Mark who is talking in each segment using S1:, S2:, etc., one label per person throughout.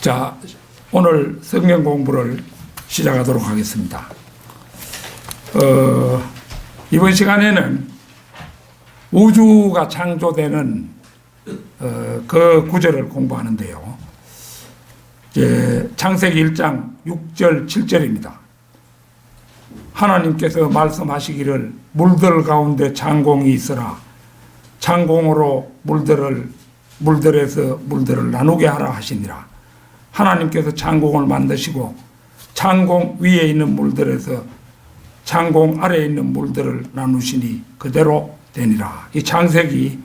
S1: 자, 오늘 성경 공부를 시작하도록 하겠습니다. 이번 시간에는 우주가 창조되는 그 구절을 공부하는데요. 창세기 1장 6절 7절입니다. 하나님께서 말씀하시기를 물들 가운데 창공이 있으라. 창공으로 물들에서 물들을 나누게 하라 하시니라. 하나님께서 창공을 만드시고 창공 위에 있는 물들에서 창공 아래에 있는 물들을 나누시니 그대로 되니라. 이 창세기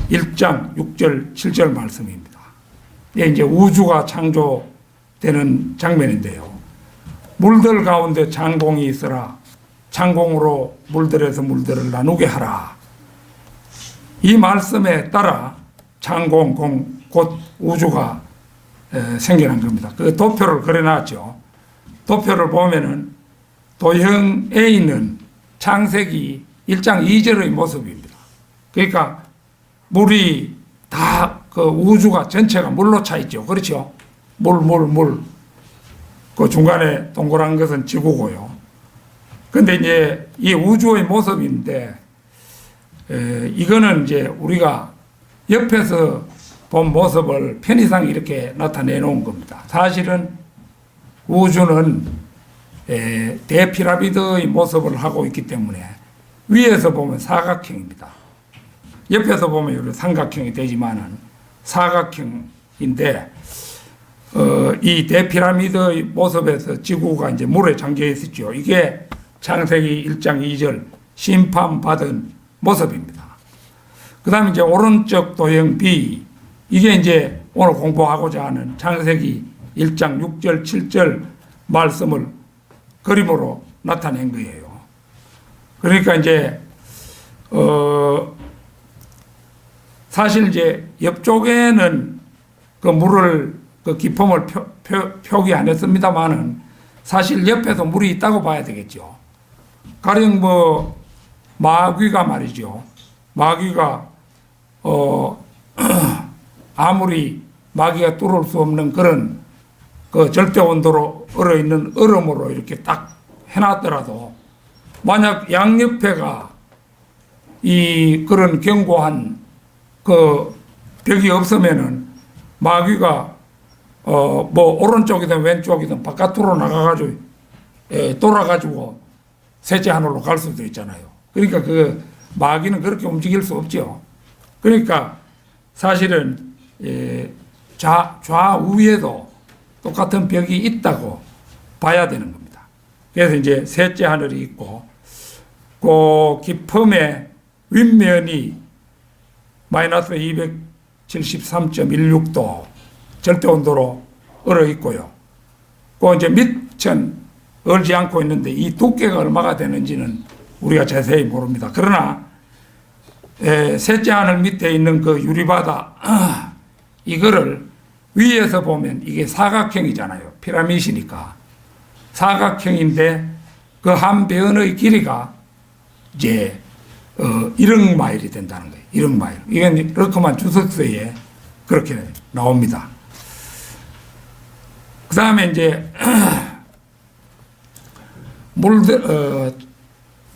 S1: 1장 6절 7절 말씀입니다. 이제 우주가 창조되는 장면인데요. 물들 가운데 창공이 있으라. 창공으로 물들에서 물들을 나누게 하라. 이 말씀에 따라 창공, 곧 우주가 생겨난 겁니다. 그 도표를 그려놨죠. 도표를 보면은 도형에 있는 창세기 1장 2절의 모습입니다. 그러니까 물이 다 그 우주가 전체가 물로 차 있죠. 그렇죠? 물. 그 중간에 동그란 것은 지구고요. 근데 이제 이 우주의 모습인데, 이거는 이제 우리가 옆에서 본 모습을 편의상 이렇게 나타내 놓은 겁니다. 사실은 우주는 대피라미드의 모습을 하고 있기 때문에 위에서 보면 사각형입니다. 옆에서 보면 이렇게 삼각형이 되지만은 사각형인데, 이 대피라미드의 모습에서 지구가 이제 물에 잠겨 있었죠. 이게 창세기 1장 2절 심판받은 모습입니다. 그 다음에 이제 오른쪽 도형 B, 이게 이제 오늘 공부하고자 하는 창세기 1장 6절 7절 말씀을 그림으로 나타낸 거예요. 그러니까 이제 사실 이제 옆쪽에는 그 물을 그 깊음을 표기 안 했습니다만은 사실 옆에도 물이 있다고 봐야 되겠죠. 가령 마귀가 말이죠. 마귀가 아무리 마귀가 뚫을 수 없는 그런 그 절대 온도로 얼어 있는 얼음으로 이렇게 딱 해놨더라도 만약 양옆에가 이 그런 견고한 그 벽이 없으면은 마귀가 오른쪽이든 왼쪽이든 바깥으로 나가가지고 돌아가지고 셋째 하늘로 갈 수도 있잖아요. 그러니까 그 마귀는 그렇게 움직일 수 없죠. 그러니까 사실은 좌우에도 똑같은 벽이 있다고 봐야 되는 겁니다. 그래서 이제 셋째 하늘이 있고 그 깊음의 윗면이 마이너스 273.16도 절대 온도로 얼어 있고요. 그 이제 밑은 얼지 않고 있는데 이 두께가 얼마가 되는지는 우리가 자세히 모릅니다. 그러나 셋째 하늘 밑에 있는 그 유리바다 이거를 위에서 보면 이게 사각형이잖아요. 피라미드니까 사각형인데 그 한 변의 길이가 이제 1억 마일이 된다는 거예요. 1억 마일. 이건 러커만 주석서에 그렇게 나옵니다. 그 다음에 이제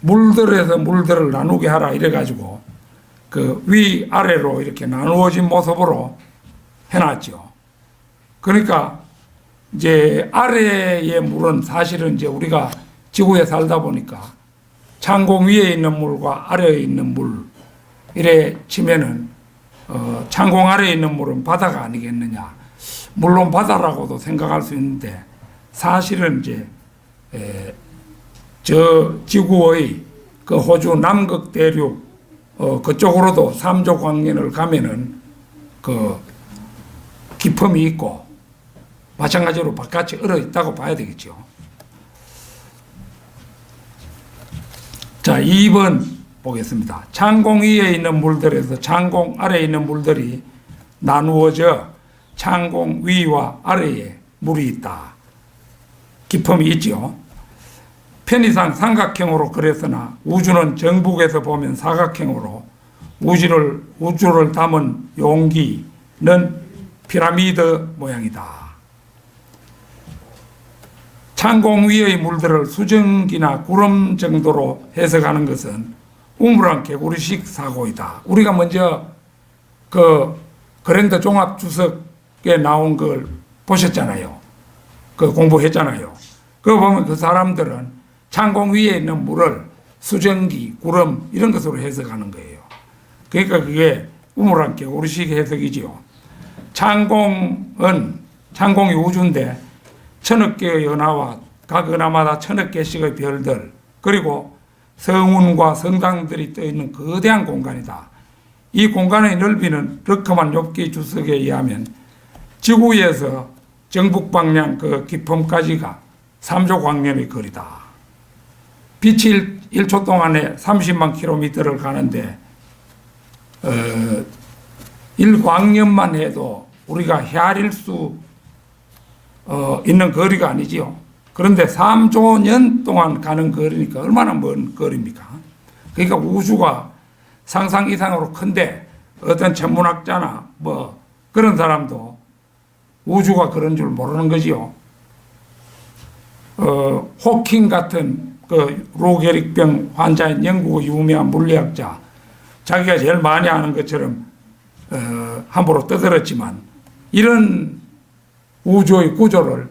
S1: 물들에서 물들을 나누게 하라 이래가지고 그 위아래로 이렇게 나누어진 모습으로 해놨죠. 그러니까 이제 아래의 물은 사실은 이제 우리가 지구에 살다 보니까 창공 위에 있는 물과 아래에 있는 물 이래 치면은 창공 아래에 있는 물은 바다가 아니겠느냐. 물론 바다라고도 생각할 수 있는데 사실은 이제 저 지구의 그 호주 남극 대륙 그쪽으로도 삼조 광년을 가면은 그 깊음이 있고 마찬가지로 바깥이 얼어 있다고 봐야 되겠죠. 자, 2번 보겠습니다. 창공 위에 있는 물들에서 창공 아래에 있는 물들이 나누어져 창공 위와 아래에 물이 있다. 깊음이 있죠. 편의상 삼각형으로 그랬으나 우주는 정북에서 보면 사각형으로 우주를 담은 용기는 피라미드 모양이다. 창공 위의 물들을 수증기나 구름 정도로 해석하는 것은 우물안 개구리식 사고이다. 우리가 먼저 그 그랜드 종합 주석에 나온 걸 보셨잖아요. 그 공부했잖아요. 그거 보면 그 사람들은 창공 위에 있는 물을 수증기, 구름 이런 것으로 해석하는 거예요. 그러니까 그게 우물안 개구리식 해석이지요. 창공이 우주인데 천억 개의 은하와 각 은하마다 천억 개씩의 별들 그리고 성운과 성당들이 떠있는 거대한 공간이다. 이 공간의 넓이는 러커만 욥기 주석에 의하면 지구 위에서 정북 방향 그 깊음까지가 3조 광년의 거리다. 빛이 1초 동안에 30만 킬로미터를 가는데 1광년만 해도 우리가 헤아릴 수 있는 거리가 아니지요. 그런데 3조 년 동안 가는 거리니까 얼마나 먼 거리입니까? 그러니까 우주가 상상 이상으로 큰데 어떤 천문학자나 뭐 그런 사람도 우주가 그런 줄 모르는 거지요. 호킹 같은 그 로게릭병 환자인 영국의 유명한 물리학자 자기가 제일 많이 아는 것처럼 함부로 떠들었지만 이런 우주의 구조를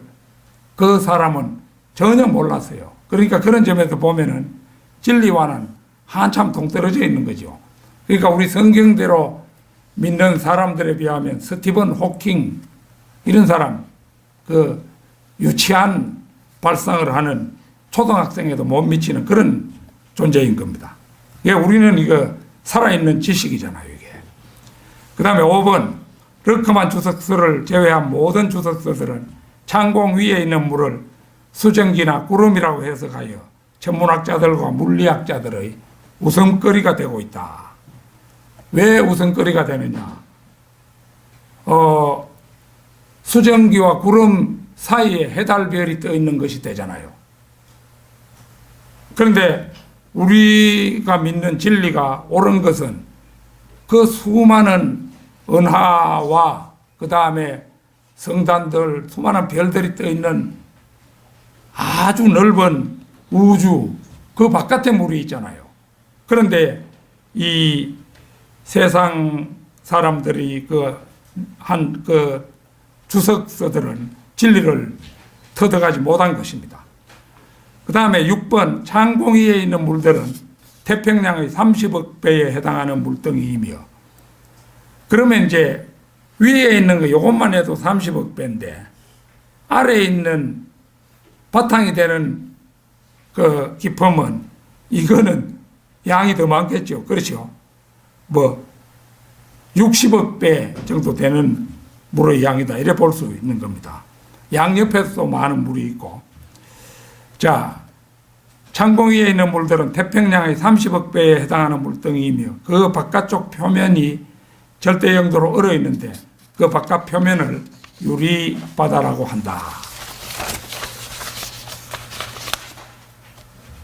S1: 그 사람은 전혀 몰랐어요. 그러니까 그런 점에서 보면은 진리와는 한참 동떨어져 있는 거죠. 그러니까 우리 성경대로 믿는 사람들에 비하면 스티븐 호킹 이런 사람 그 유치한 발상을 하는 초등학생에도 못 미치는 그런 존재인 겁니다. 우리는 이거 살아있는 지식이잖아요, 이게. 그 다음에 5번 러커만 주석서를 제외한 모든 주석서들은 창공 위에 있는 물을 수증기나 구름이라고 해석하여 천문학자들과 물리학자들의 웃음거리가 되고 있다. 왜 웃음거리가 되느냐? 수증기와 구름 사이에 해달별이 떠 있는 것이 되잖아요. 그런데 우리가 믿는 진리가 옳은 것은 그 수많은 은하와 그 다음에 성단들, 수많은 별들이 떠 있는 아주 넓은 우주 그 바깥에 물이 있잖아요. 그런데 이 세상 사람들이 그 주석서들은 진리를 터득하지 못한 것입니다. 그 다음에 6번 창공 위에 있는 물들은 태평양의 30억 배에 해당하는 물덩이이며 그러면 이제 위에 있는 거 요것만 해도 30억 배인데 아래에 있는 바탕이 되는 그 깊음은 이거는 양이 더 많겠죠. 그렇죠. 뭐 60억 배 정도 되는 물의 양이다. 이래 볼 수 있는 겁니다. 양옆에서도 많은 물이 있고. 자, 창공 위에 있는 물들은 태평양의 30억 배에 해당하는 물덩이이며 그 바깥쪽 표면이 절대 영도로 얼어 있는데 그 바깥 표면을 유리바다라고 한다.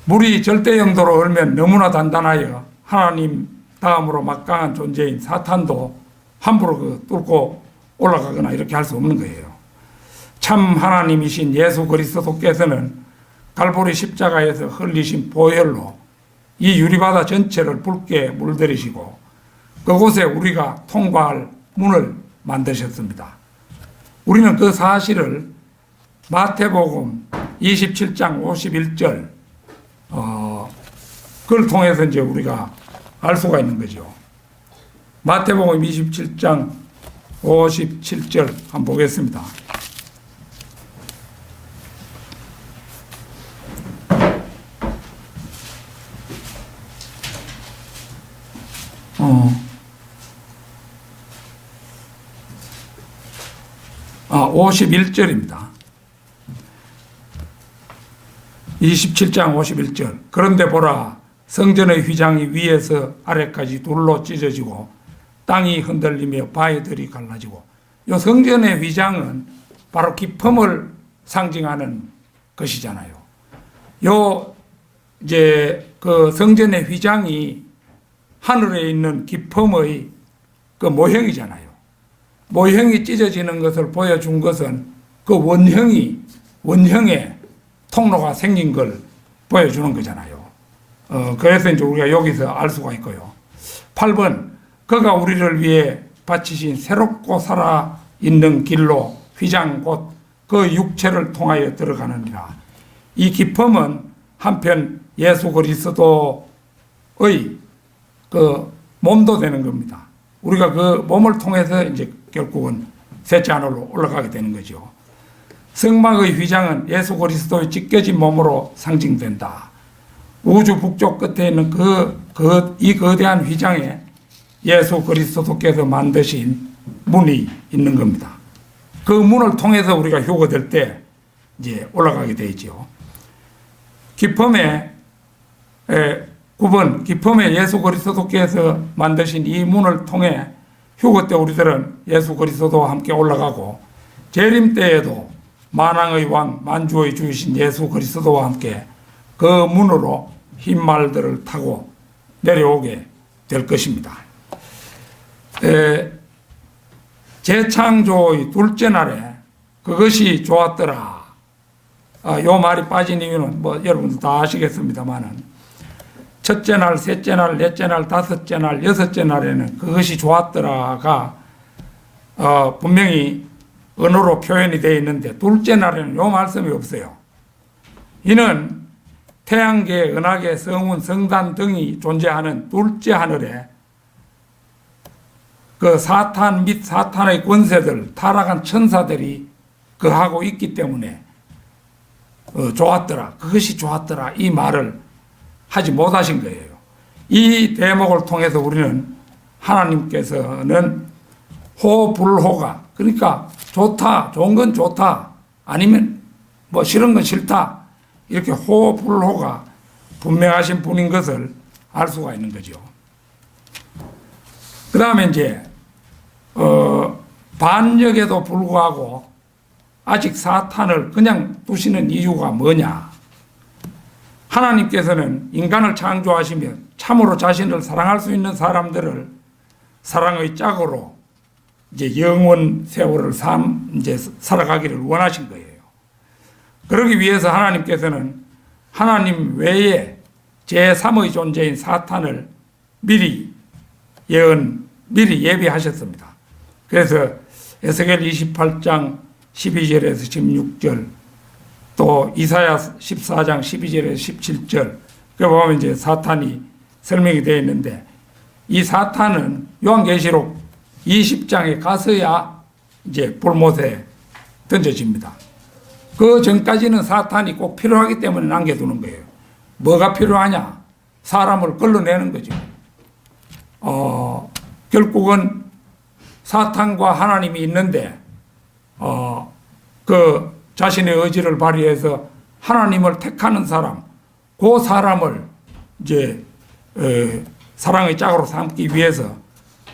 S1: 물이 절대 영도로 얼면 너무나 단단하여 하나님 다음으로 막강한 존재인 사탄도 함부로 뚫고 올라가거나 이렇게 할 수 없는 거예요. 참 하나님이신 예수 그리스도께서는 갈보리 십자가에서 흘리신 보혈로 이 유리바다 전체를 붉게 물들이시고 그곳에 우리가 통과할 문을 만드셨습니다. 우리는 그 사실을 마태복음 27장 51절 그걸 통해서 이제 우리가 알 수가 있는 거죠. 마태복음 27장 57절 한번 보겠습니다. 아, 51절입니다. 27장 51절. 그런데 보라, 성전의 휘장이 위에서 아래까지 둘로 찢어지고 땅이 흔들리며 바위들이 갈라지고, 이 성전의 휘장은 바로 기품을 상징하는 것이잖아요. 요 이제 그 성전의 휘장이 하늘에 있는 기품의 그 모형이잖아요. 모형이 찢어지는 것을 보여준 것은 그 원형의 통로가 생긴 걸 보여주는 거잖아요. 그래서 이제 우리가 여기서 알 수가 있고요. 8번, 그가 우리를 위해 바치신 새롭고 살아 있는 길로 휘장 곧 그 육체를 통하여 들어가느니라. 이 기쁨은 한편 예수 그리스도의 그 몸도 되는 겁니다. 우리가 그 몸을 통해서 이제 결국은 셋째 하늘로 올라가게 되는 거죠. 성막의 휘장은 예수 그리스도의 찢겨진 몸으로 상징된다. 우주 북쪽 끝에 있는 이 거대한 휘장에 예수 그리스도께서 만드신 문이 있는 겁니다. 그 문을 통해서 우리가 휴거될 때 이제 올라가게 되죠. 기쁨의 9번, 기쁨의 예수 그리스도께서 만드신 이 문을 통해 휴거 때 우리들은 예수 그리스도와 함께 올라가고, 재림 때에도 만왕의 왕 만주의 주이신 예수 그리스도와 함께 그 문으로 흰 말들을 타고 내려오게 될 것입니다. 재창조의 둘째 날에 그것이 좋았더라. 요 말이 빠진 이유는 뭐 여러분들 다 아시겠습니다만은, 첫째 날, 셋째 날, 넷째 날, 다섯째 날, 여섯째 날에는 그것이 좋았더라가 분명히 언어로 표현이 되어 있는데, 둘째 날에는 요 말씀이 없어요. 이는 태양계, 은하계, 성운, 성단 등이 존재하는 둘째 하늘에 그 사탄 및 사탄의 권세들, 타락한 천사들이 거하고 있기 때문에 좋았더라, 그것이 좋았더라, 이 말을 하지 못하신 거예요. 이 대목을 통해서 우리는 하나님께서는 호불호가, 그러니까 좋다, 좋은 건 좋다, 아니면 뭐 싫은 건 싫다, 이렇게 호불호가 분명하신 분인 것을 알 수가 있는 거죠. 그 다음에 이제 반역에도 불구하고 아직 사탄을 그냥 두시는 이유가 뭐냐? 하나님께서는 인간을 창조하시며 참으로 자신을 사랑할 수 있는 사람들을 사랑의 짝으로 이제 영원 세월을 이제 살아가기를 원하신 거예요. 그러기 위해서 하나님께서는 하나님 외에 제3의 존재인 사탄을 미리 예비하셨습니다. 그래서 에스겔 28장 12절에서 16절, 또 이사야 14장 12절에서 17절, 그 보면 이제 사탄이 설명이 되어 있는데, 이 사탄은 요한계시록 20장에 가서야 이제 불못에 던져집니다. 그 전까지는 사탄이 꼭 필요하기 때문에 남겨두는 거예요. 뭐가 필요하냐? 사람을 걸러내는 거죠. 결국은 사탄과 하나님이 있는데, 그 자신의 의지를 발휘해서 하나님을 택하는 사람, 그 사람을 이제 사랑의 짝으로 삼기 위해서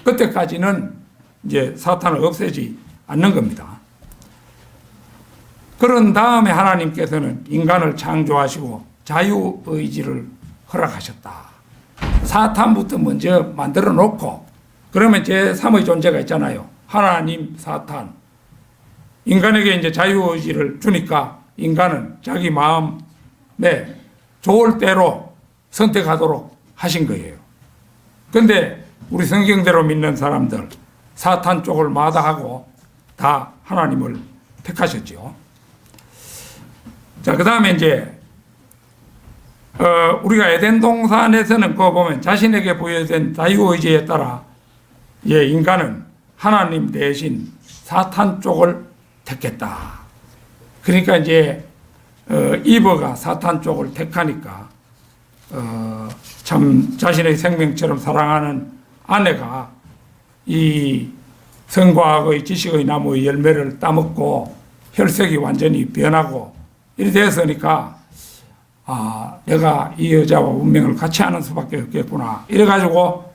S1: 그때까지는 이제 사탄을 없애지 않는 겁니다. 그런 다음에 하나님께서는 인간을 창조하시고 자유의지를 허락하셨다. 사탄부터 먼저 만들어 놓고, 그러면 제3의 존재가 있잖아요. 하나님, 사탄. 인간에게 이제 자유의지를 주니까 인간은 자기 마음에 좋을 대로 선택하도록 하신 거예요. 근데 우리 성경대로 믿는 사람들, 사탄 쪽을 마다하고 다 하나님을 택하셨죠. 자, 그 다음에 이제, 우리가 에덴 동산에서는 그거 보면 자신에게 부여된 자유의지에 따라, 인간은 하나님 대신 사탄 쪽을 택했다. 그러니까 이제, 이브가 사탄 쪽을 택하니까, 참 자신의 생명처럼 사랑하는 아내가 이 선과학의 지식의 나무의 열매를 따먹고 혈색이 완전히 변하고 이렇게 되었으니까, 내가 이 여자와 운명을 같이 하는 수밖에 없겠구나. 이래가지고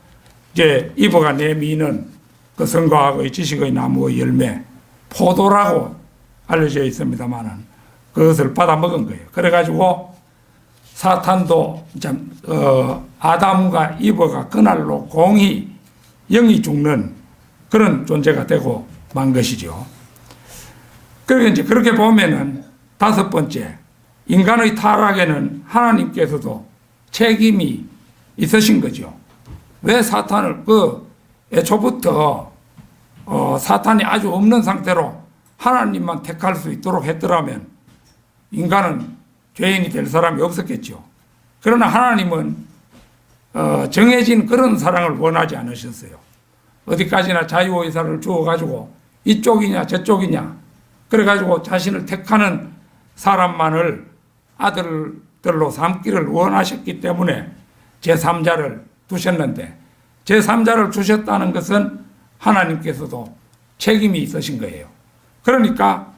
S1: 이제 이브가 내미는 그 선과학의 지식의 나무의 열매, 포도라고 알려져 있습니다만은 그것을 받아먹은 거예요. 그래가지고 사탄도 아담과 이브가 그날로 공히 영이 죽는 그런 존재가 되고 만 것이죠. 그러니까 이제 그렇게 보면은 다섯 번째, 인간의 타락에는 하나님께서도 책임이 있으신 거죠. 왜 사탄을 애초부터 사탄이 아주 없는 상태로 하나님만 택할 수 있도록 했더라면 인간은 죄인이 될 사람이 없었겠죠. 그러나 하나님은 정해진 그런 사랑을 원하지 않으셨어요. 어디까지나 자유의사를 주어가지고 이쪽이냐 저쪽이냐 그래가지고 자신을 택하는 사람만을 아들들로 삼기를 원하셨기 때문에 제3자를 두셨는데, 제3자를 주셨다는 것은 하나님께서도 책임이 있으신 거예요. 그러니까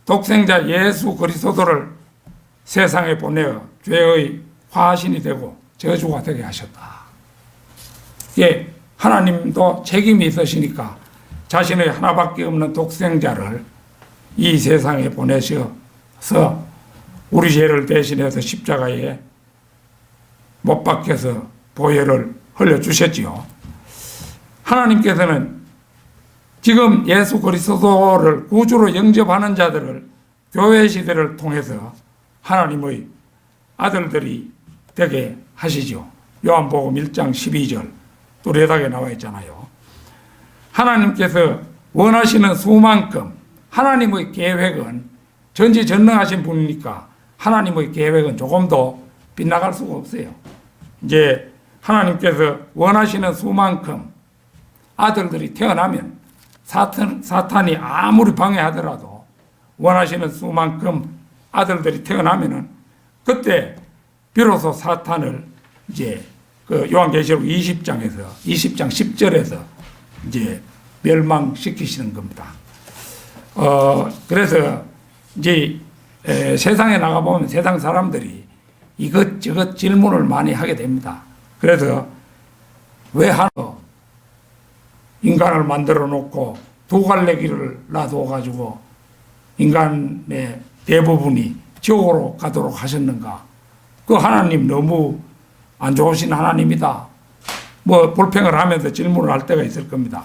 S1: 독생자 예수 그리스도를 세상에 보내어 죄의 화신이 되고 저주가 되게 하셨다. 예, 하나님도 책임이 있으시니까 자신의 하나밖에 없는 독생자를 이 세상에 보내셔서 우리 죄를 대신해서 십자가에 못 박혀서 보혈을 흘려주셨지요. 하나님께서는 지금 예수 그리스도를 구주로 영접하는 자들을 교회 시대를 통해서 하나님의 아들들이 되게 하시죠. 요한복음 1장 12절 뚜레닥에 나와 있잖아요. 하나님께서 원하시는 수만큼 하나님의 계획은 전지전능하신 분이니까 하나님의 계획은 조금도 빗나갈 수가 없어요. 이제 하나님께서 원하시는 수만큼 아들들이 태어나면 사탄이 아무리 방해하더라도 원하시는 수만큼 아들들이 태어나면은 그때 비로소 사탄을 이제 그 요한계시록 20장 10절에서 이제 멸망시키시는 겁니다. 그래서 이제 세상에 나가보면 세상 사람들이 이것저것 질문을 많이 하게 됩니다. 그래서 왜 하나 인간을 만들어 놓고 두 갈래 길을 놔둬가지고 인간의 대부분이 지옥으로 가도록 하셨는가? 그 하나님 너무 안 좋으신 하나님이다. 뭐 불평을 하면서 질문을 할 때가 있을 겁니다.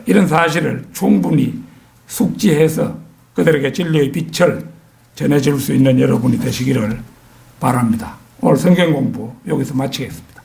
S1: 이런 사실을 충분히 숙지해서 그들에게 진리의 빛을 전해줄 수 있는 여러분이 되시기를 바랍니다. 오늘 성경 공부 여기서 마치겠습니다.